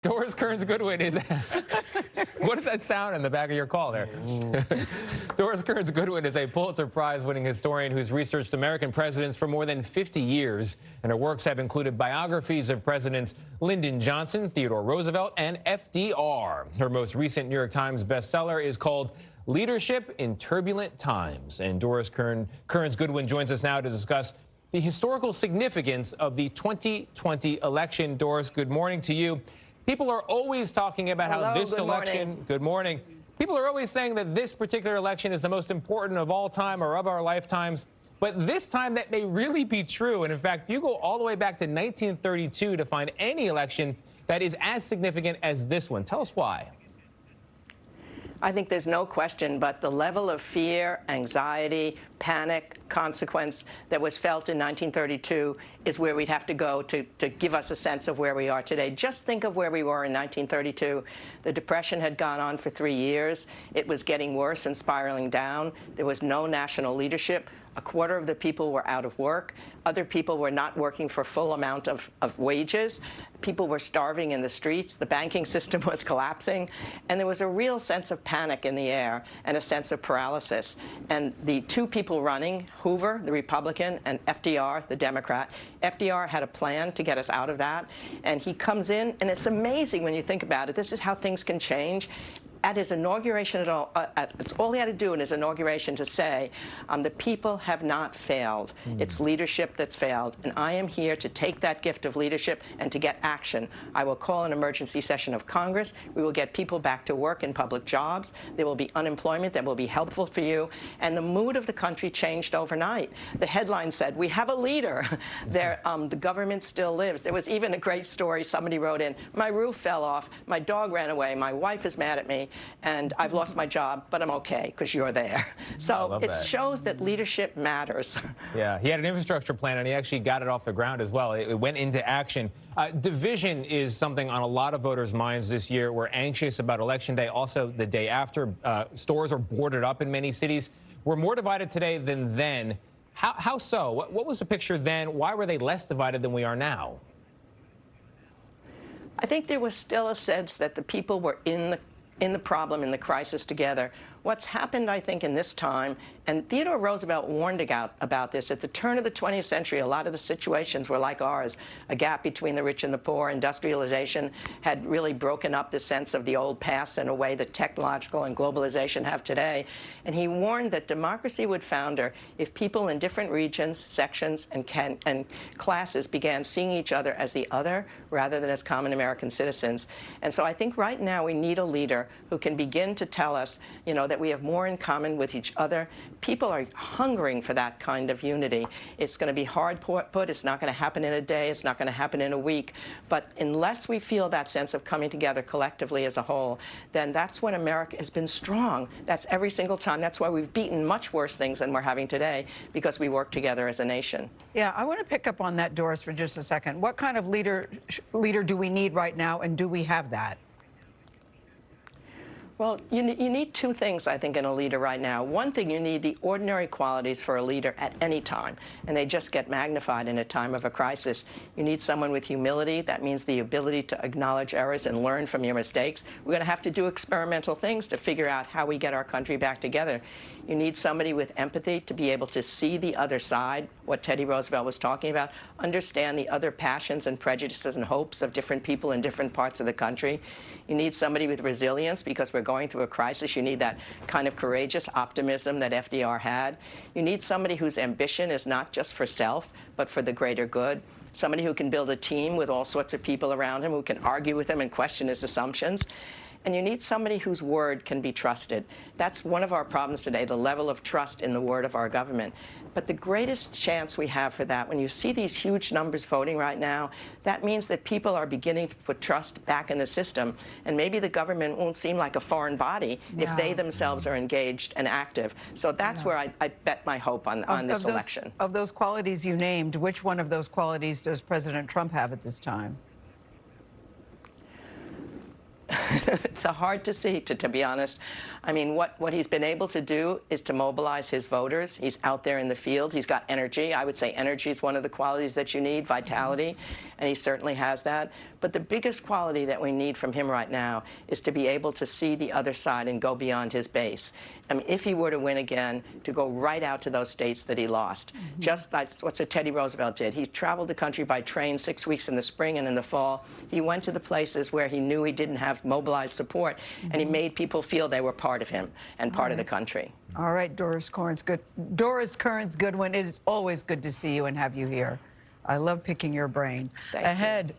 Doris Kearns Goodwin is. What does that sound in the back of your call there? Doris Kearns Goodwin is a Pulitzer Prize-winning historian who's researched American presidents for more than 50 years, and her works have included biographies of Presidents Lyndon Johnson, Theodore Roosevelt, and FDR. Her most recent New York Times bestseller is called Leadership in Turbulent Times. And Doris Kearns Goodwin joins us now to discuss the historical significance of the 2020 election. Doris, good morning to you. People are always talking about how this election, good morning. People are always saying that this particular election is the most important of all time or of our lifetimes. But this time that may really be true. And in fact, you go all the way back to 1932 to find any election that is as significant as this one. Tell us why. I think there's no question, but the level of fear, anxiety, panic, consequence that was felt in 1932 is where we'd have to go to give us a sense of where we are today. Just think of where we were in 1932. The Depression had gone on for 3 years. It was getting worse and spiraling down. There was no national leadership. A quarter of the people were out of work. Other people were not working for full amount of wages. People were starving in the streets. The banking system was collapsing. And there was a real sense of panic in the air and a sense of paralysis. And the two people running, Hoover, the Republican, and FDR, the Democrat, FDR had a plan to get us out of that. And he comes in, and it's amazing when you think about it. This is how things can change. At his inauguration, it's all he had to do in his inauguration to say, the people have not failed. It's leadership that's failed. And I am here to take that gift of leadership and to get action. I will call an emergency session of Congress. We will get people back to work in public jobs. There will be unemployment that will be helpful for you. And the mood of the country changed overnight. The headline said, we have a leader. The government still lives. There was even a great story somebody wrote in, my roof fell off, my dog ran away, my wife is mad at me, and I've lost my job, but I'm okay because you're there. So it shows that leadership matters. Yeah, he had an infrastructure plan, and he actually got it off the ground as well. It went into action. Division is something on a lot of voters' minds this year. We're anxious about Election Day, also the day after. Stores are boarded up in many cities. We're more divided today than then. How so? What was the picture then? Why were they less divided than we are now? I think there was still a sense that the people were in the problem, in the crisis together. What's happened, I think, in this time, and Theodore Roosevelt warned about this, at the turn of the 20th century, a lot of the situations were like ours, a gap between the rich and the poor. Industrialization had really broken up the sense of the old past in a way that technological and globalization have today. And he warned that democracy would founder if people in different regions, sections, and classes began seeing each other as the other rather than as common American citizens. And so I think right now we need a leader who can begin to tell us, that we have more in common with each other. People are hungering for that kind of unity. It's going to be hard put. It's not going to happen in a day. It's not going to happen in a week. But unless we feel that sense of coming together collectively as a whole, then that's when America has been strong. That's every single time. That's why we've beaten much worse things than we're having today, because we work together as a nation. Yeah, I want to pick up on that, Doris, for just a second. What kind of leader do we need right now, and do we have that? Well, you need two things, I think, in a leader right now. One thing, you need the ordinary qualities for a leader at any time, and they just get magnified in a time of a crisis. You need someone with humility. That means the ability to acknowledge errors and learn from your mistakes. We're going to have to do experimental things to figure out how we get our country back together. You need somebody with empathy to be able to see the other side, what Teddy Roosevelt was talking about, understand the other passions and prejudices and hopes of different people in different parts of the country. You need somebody with resilience, because we're going through a crisis. You need that kind of courageous optimism that FDR had. You need somebody whose ambition is not just for self, but for the greater good. Somebody who can build a team with all sorts of people around him, who can argue with him and question his assumptions. And you need somebody whose word can be trusted. That's one of our problems today, the level of trust in the word of our government. But the greatest chance we have for that, when you see these huge numbers voting right now, that means that people are beginning to put trust back in the system. And maybe the government won't seem like a foreign body if they themselves are engaged and active. So that's where I bet my hope on this election. Of those qualities you named, which one of those qualities does President Trump have at this time? It's hard to see, to be honest. I mean, what he's been able to do is to mobilize his voters. He's out there in the field. He's got energy. I would say energy is one of the qualities that you need, vitality, and he certainly has that. But the biggest quality that we need from him right now is to be able to see the other side and go beyond his base. I mean, if he were to win again, to go right out to those states that he lost. Just like what Teddy Roosevelt did. He traveled the country by train 6 weeks in the spring and in the fall. He went to the places where he knew he didn't have mobilized support, and he made people feel they were part of him and part of the country. All right, Doris Kearns Goodwin, it is always good to see you and have you here. I love picking your brain. Thank you. Ahead,